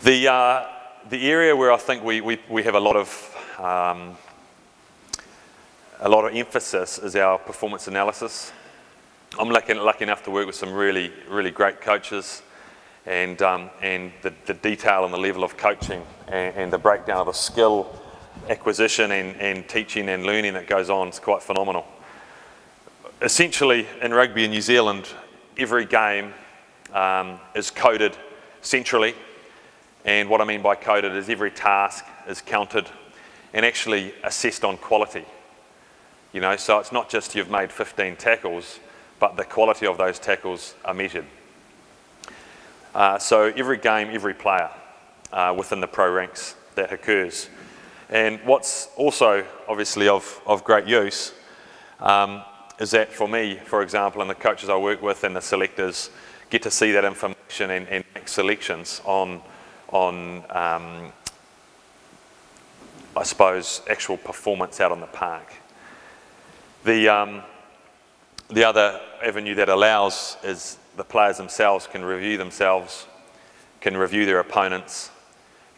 The area where I think we have a lot of emphasis is our performance analysis. I'm lucky enough to work with some really great coaches, and the detail and the level of coaching and the breakdown of the skill acquisition and teaching and learning that goes on is quite phenomenal. Essentially, in rugby in New Zealand, every game is coded centrally, and what I mean by coded is every task is counted and actually assessed on quality. You know, so it's not just you've made 15 tackles, but the quality of those tackles are measured. So every game, every player within the pro ranks that occurs. And what's also obviously of great use is that for me, for example, and the coaches I work with and the selectors get to see that information and make selections on I suppose, actual performance out on the park. The other avenue that allows is the players themselves can review themselves, can review their opponents,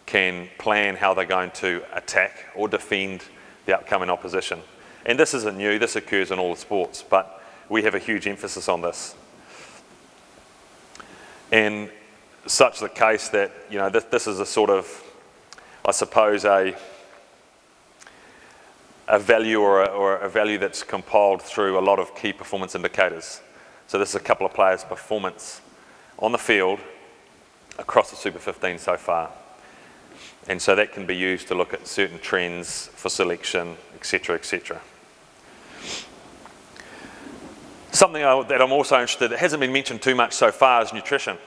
can plan how they're going to attack or defend the upcoming opposition. And this isn't new, this occurs in all the sports, but we have a huge emphasis on this. And such the case that, you know, this is a sort of, I suppose, a value or a value that's compiled through a lot of key performance indicators. So this is a couple of players' performance on the field across the Super 15 so far. And so that can be used to look at certain trends for selection, etc., etc. Something that I'm also interested in, that hasn't been mentioned too much so far, is nutrition.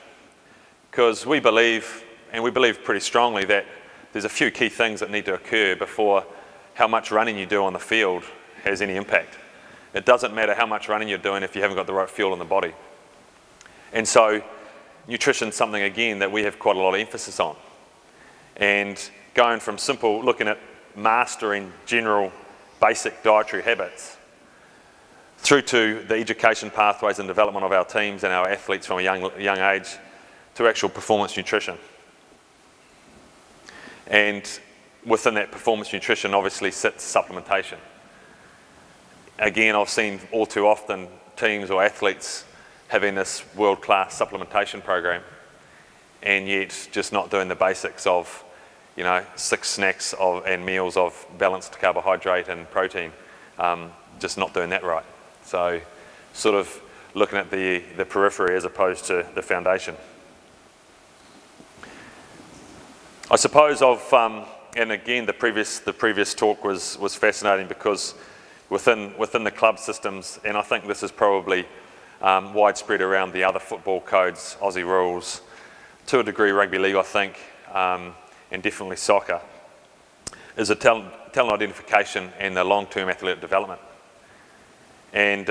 Because we believe, and we believe pretty strongly, that there's a few key things that need to occur before how much running you do on the field has any impact. It doesn't matter how much running you're doing if you haven't got the right fuel in the body. And so nutrition's something, again, that we have quite a lot of emphasis on. And going from simple, looking at mastering general basic dietary habits, through to the education pathways and development of our teams and our athletes from a young age, to actual performance nutrition. And within that performance nutrition obviously sits supplementation. Again, I've seen all too often teams or athletes having this world-class supplementation program and yet just not doing the basics of, you know, 6 snacks and meals of balanced carbohydrate and protein, just not doing that right. So sort of looking at the periphery as opposed to the foundation. I suppose and again, the previous talk was fascinating because within the club systems, and I think this is probably widespread around the other football codes, Aussie rules, to a degree rugby league, I think, and definitely soccer, is the talent identification and the long-term athletic development. And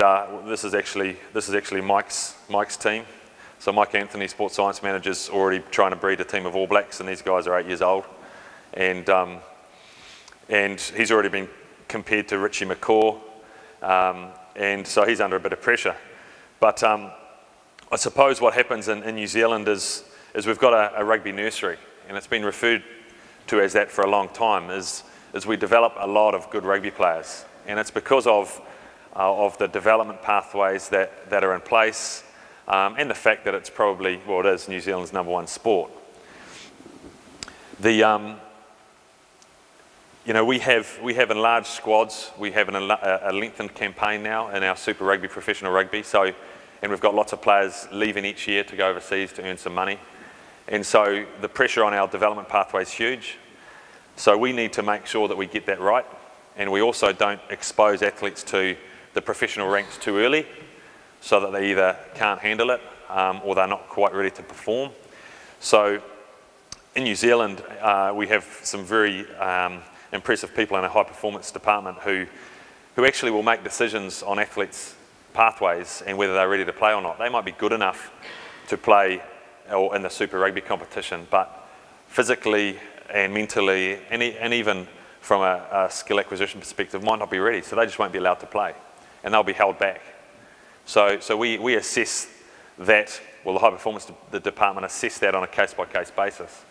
this is actually Mike's team. So Mike Anthony, sports science manager, is already trying to breed a team of All Blacks, and these guys are 8 years old. And he's already been compared to Richie McCaw, and so he's under a bit of pressure. But I suppose what happens in New Zealand is we've got a rugby nursery, and it's been referred to as that for a long time, is we develop a lot of good rugby players. And it's because of the development pathways that are in place, and the fact that it's probably, well, it is New Zealand's #1 sport. You know, we have enlarged squads. We have a lengthened campaign now in our Super Rugby, professional rugby. So, and we've got lots of players leaving each year to go overseas to earn some money. And so the pressure on our development pathway is huge. So we need to make sure that we get that right. And we also don't expose athletes to the professional ranks too early, so that they either can't handle it or they're not quite ready to perform. So in New Zealand, we have some very impressive people in our high performance department who actually will make decisions on athletes' pathways and whether they're ready to play or not. They might be good enough to play in the Super Rugby competition, but physically and mentally and even from a skill acquisition perspective might not be ready, so they just won't be allowed to play and they'll be held back. So we assess that, well, the high performance department assess that on a case-by-case basis.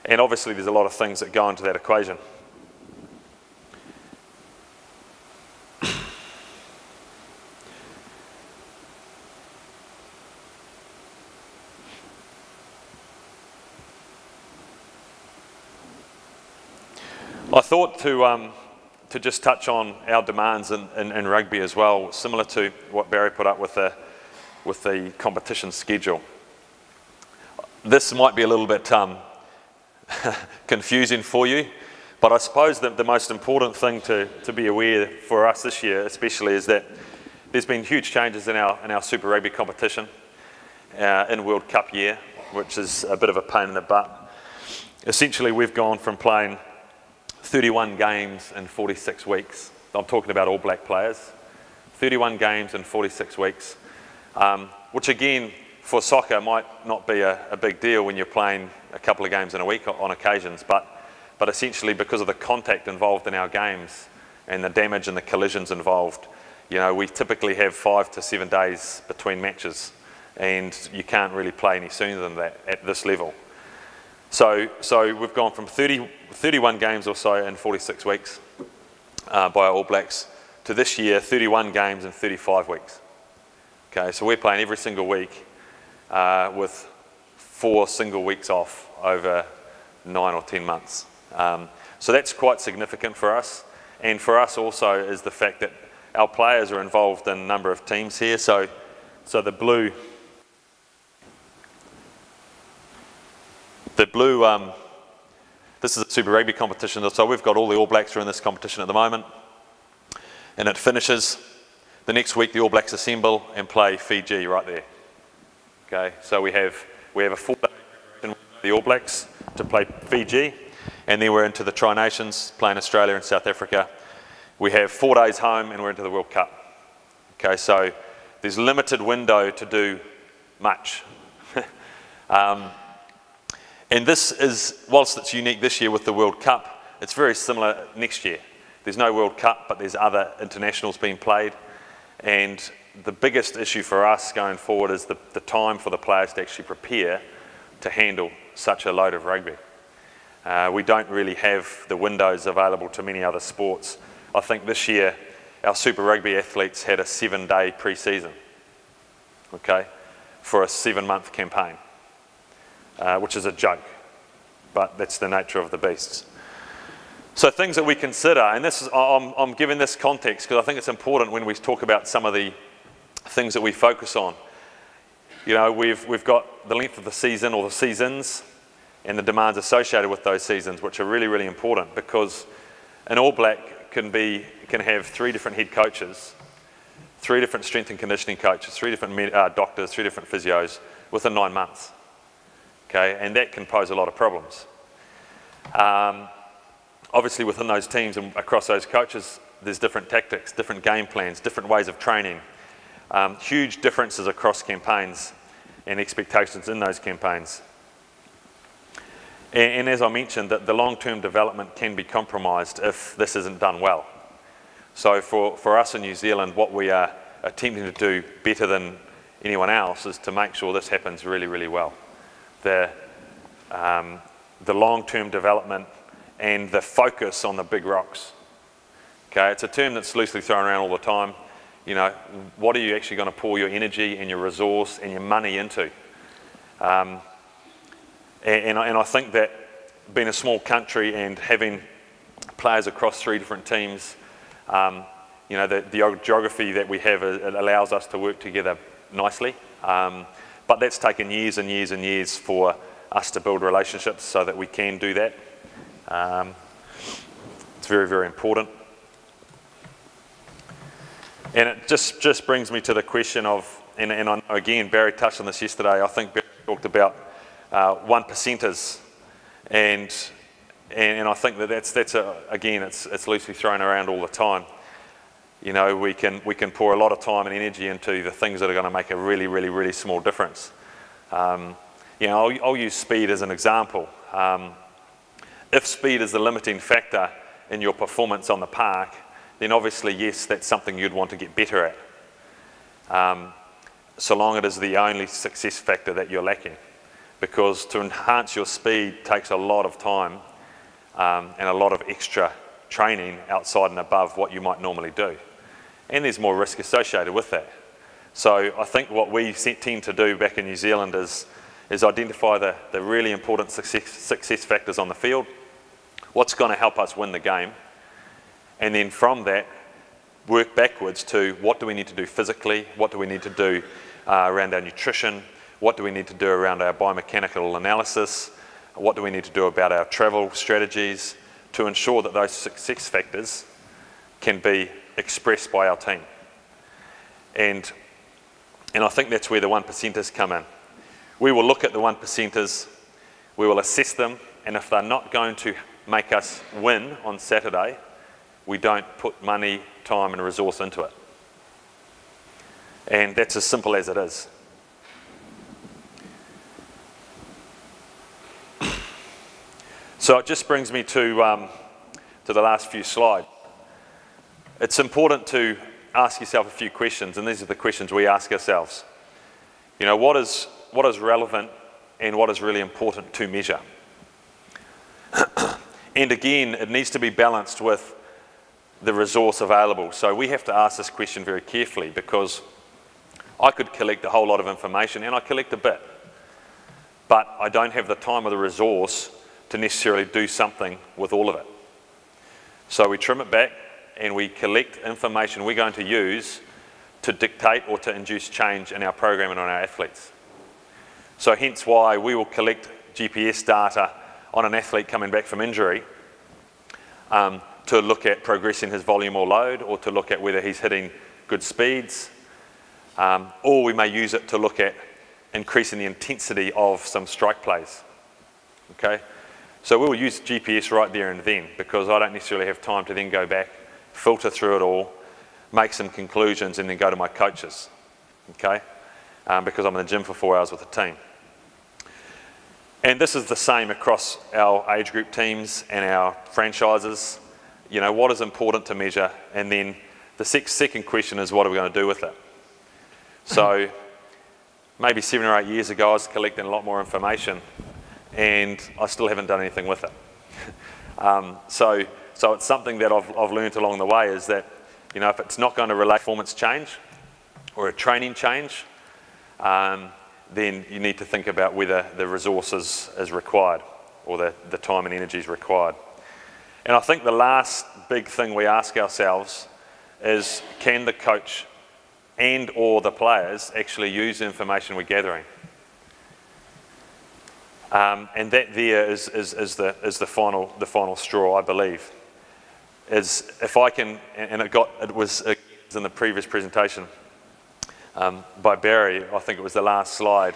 And obviously there's a lot of things that go into that equation. I thought to just touch on our demands in rugby as well, similar to what Barry put up with the competition schedule. This might be a little bit confusing for you, but I suppose that the most important thing to be aware for us this year especially is that there's been huge changes in our Super Rugby competition in World Cup year, which is a bit of a pain in the butt. Essentially we've gone from playing 31 games in 46 weeks. I'm talking about All Black players. 31 games in 46 weeks, which again, for soccer might not be a big deal when you're playing a couple of games in a week on occasions, but essentially because of the contact involved in our games and the damage and the collisions involved, you know, we typically have 5 to 7 days between matches, and you can't really play any sooner than that at this level. So we've gone from 31 games or so in 46 weeks by our All Blacks to this year 31 games in 35 weeks. Okay, so we're playing every single week with 4 single weeks off over 9 or 10 months. So that's quite significant for us, and for us also is the fact that our players are involved in a number of teams here. So the blue, this is a Super Rugby competition, so we've got all the All Blacks are in this competition at the moment, and it finishes. The next week the All Blacks assemble and play Fiji right there. Okay, so we have a 4-day preparation with the All Blacks to play Fiji, and then we're into the Tri-Nations, playing Australia and South Africa. We have 4 days home and we're into the World Cup. Okay, so there's limited window to do much. And this is, whilst it's unique this year with the World Cup, it's very similar next year. There's no World Cup, but there's other internationals being played. And the biggest issue for us going forward is the time for the players to actually prepare to handle such a load of rugby. We don't really have the windows available to many other sports. I think this year our Super Rugby athletes had a 7-day pre-season, okay, for a 7-month campaign. Which is a joke, but that's the nature of the beasts. So things that we consider, and this is, I'm giving this context because I think it's important when we talk about some of the things that we focus on. You know, we've got the length of the season or the seasons and the demands associated with those seasons, which are really, really important, because an All Black can have 3 different head coaches, 3 different strength and conditioning coaches, 3 different doctors, 3 different physios within 9 months. Okay, and that can pose a lot of problems. Obviously within those teams and across those coaches, there's different tactics, different game plans, different ways of training, huge differences across campaigns and expectations in those campaigns. And as I mentioned, that the long-term development can be compromised if this isn't done well. So for us in New Zealand, what we are attempting to do better than anyone else is to make sure this happens really, really well. The long-term development and the focus on the big rocks. Okay, it's a term that's loosely thrown around all the time. You know, what are you actually going to pour your energy and your resource and your money into? And I think that being a small country and having players across 3 different teams, you know, the geography that we have, it allows us to work together nicely. But that's taken years and years and years for us to build relationships so that we can do that. It's very, very important. And it just brings me to the question of, and I know again, Barry touched on this yesterday, I think Barry talked about 1%ers, and I think that's again, it's loosely thrown around all the time. You know, we can pour a lot of time and energy into the things that are going to make a really, really, really small difference. You know, I'll use speed as an example. If speed is the limiting factor in your performance on the park, then obviously, yes, that's something you'd want to get better at, so long it is the only success factor that you're lacking. because to enhance your speed takes a lot of time and a lot of extra training outside and above what you might normally do. And there's more risk associated with that. So I think what we tend to do back in New Zealand is identify the really important success factors on the field, what's going to help us win the game, and then from that work backwards to what do we need to do physically, what do we need to do around our nutrition, what do we need to do around our biomechanical analysis, what do we need to do about our travel strategies to ensure that those success factors can be expressed by our team. And I think that's where the 1%ers come in. We will look at the 1%ers, we will assess them, and if they're not going to make us win on Saturday, we don't put money, time and resource into it. And that's as simple as it is. So it just brings me to the last few slides. It's important to ask yourself a few questions, and these are the questions we ask ourselves. You know, what is relevant and what is really important to measure? And again, it needs to be balanced with the resource available. So we have to ask this question very carefully, because I could collect a whole lot of information, and I collect a bit, but I don't have the time or the resource to necessarily do something with all of it. So we trim it back and we collect information we're going to use to dictate or to induce change in our program and on our athletes. So hence why we will collect GPS data on an athlete coming back from injury to look at progressing his volume or load, or to look at whether he's hitting good speeds, or we may use it to look at increasing the intensity of some strike plays. Okay? So we'll use GPS right there and then, because I don't necessarily have time to then go back, filter through it all, make some conclusions, and then go to my coaches, okay? Because I'm in the gym for 4 hours with the team. And this is the same across our age group teams and our franchises. You know, what is important to measure? And then the second question is, what are we going to do with it? So maybe 7 or 8 years ago, I was collecting a lot more information, and I still haven't done anything with it. So it's something that I've learned along the way, is that, you know, if it's not going to relate to performance change or a training change, then you need to think about whether the resources is required, or the time and energy is required. And I think the last big thing we ask ourselves is, can the coach and or the players actually use the information we're gathering? And that there is the final straw, I believe. Is if I can, and it was in the previous presentation by Barry, I think it was the last slide,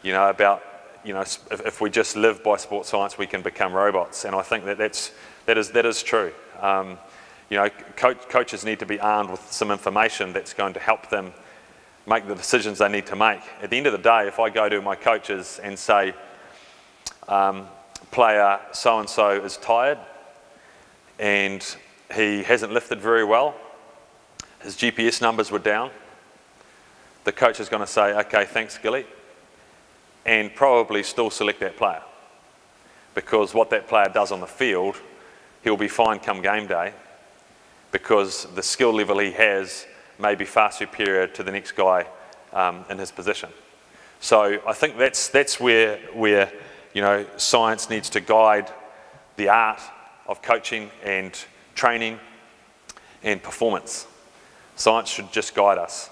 you know, about, you know, if we just live by sports science, we can become robots. And I think that is true. You know, coaches need to be armed with some information that's going to help them make the decisions they need to make. At the end of the day, if I go to my coaches and say, player so-and-so is tired and he hasn't lifted very well, his GPS numbers were down, the coach is going to say, okay, thanks Gilly, and probably still select that player, because what that player does on the field, he'll be fine come game day, because the skill level he has may be far superior to the next guy in his position. So I think that's where you know, science needs to guide the art of coaching and training and performance. Science should just guide us.